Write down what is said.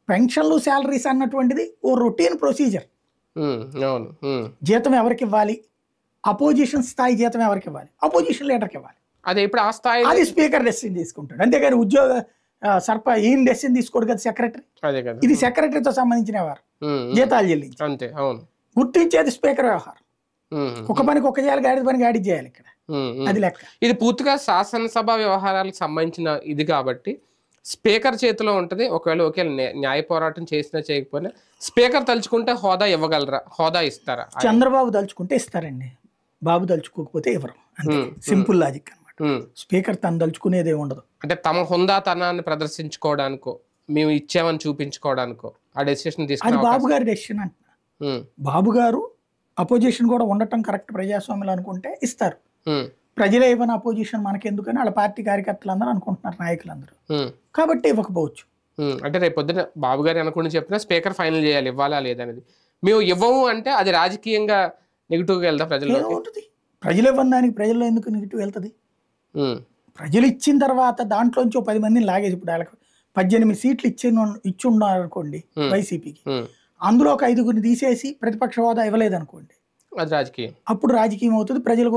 పెన్షన్లు శాలరీస్ అన్నటువంటిది ఓ routine procedure. అవును. జీతం ఎవరికి ఇవ్వాలి, అపోజిషన్ స్థాయి జీతం ఎవరికి ఇవ్వాలి, అపోజిషన్ లీడర్కి ఇవ్వాలి. అదే ఇప్పుడు ఆ స్థాయి అది స్పీకర్ డెసిషన్ తీసుకుంటాడు. అంతేగాని ఈయన డెసిషన్ తీసుకోడు కదా సెక్రటరీ. అదే కదా, ఇది సెక్రటరీతో సంబంధించిన వారు జీతాలు చెల్లించి అంతే. అవును. గుర్తించేది స్పీకర్ వ్యవహారం. ఒక పనికి ఒక చేయాలి, గాడి పని గాడి చేయాలి ఇక్కడ. అది లెక్క. ఇది పూర్తిగా శాసనసభ వ్యవహారాలకు సంబంధించిన ఇది కాబట్టి స్పీకర్ చేతిలో ఉంటది. ఒకవేళ న్యాయ పోరాటం చేసినా చేయకపోయినా స్పీకర్ తలుచుకుంటే హోదా ఇవ్వగలరా, హోదా ఇస్తారా? చంద్రబాబు తలుచుకుంటే ఇస్తారండి, బాబు తలుచుకోకపోతే ఇవ్వరు. అంతే, సింపుల్ లాజిక్ అనమాట. స్పీకర్ తను తలుచుకునేదే ఉండదు. అంటే తమ హుందాతనాన్ని ప్రదర్శించుకోవడానికో మేము ఇచ్చామని చూపించుకోవడానికో ఆ డెసిషన్ అది తీసుకుని బాబు గారి డెసిషన్ అంటున్నా. బాబు గారు అపోజిషన్ కూడా ఉండటం కరెక్ట్ ప్రజాస్వామ్యం అనుకుంటే ఇస్తారు. ప్రజలే ఇవ్వని అపోజిషన్ మనకెందుకని వాళ్ళ పార్టీ కార్యకర్తలు అందరూ అనుకుంటున్నారు, నాయకులందరూ. కాబట్టి ఇవ్వకపోవచ్చు. అంటే రేపు పొద్దున బాబు గారు అనుకుని చెప్పినా స్పీకర్ ఫైనల్ చేయాలి ఇవ్వాలా లేదనేది. మేము ఇవ్వము అంటే అది రాజకీయంగా నెగిటివ్గా వెళ్తా ప్రజల్లో ఉంటుంది. ప్రజలు ఇవ్వని దానికి ప్రజల్లో ఎందుకు నెగిటివ్ వెళ్తుంది? ప్రజలు ఇచ్చిన తర్వాత దాంట్లోంచి 10 మందిని లాగేసి, ఇప్పుడు వాళ్ళకి 18 సీట్లు ఇచ్చి ఉన్నారు అనుకోండి వైసీపీకి, అందులో ఒక 5గురిని తీసేసి ప్రతిపక్ష హోదా ఇవ్వలేదు అనుకోండి, అది రాజకీయం. అప్పుడు రాజకీయం అవుతుంది. ప్రజలు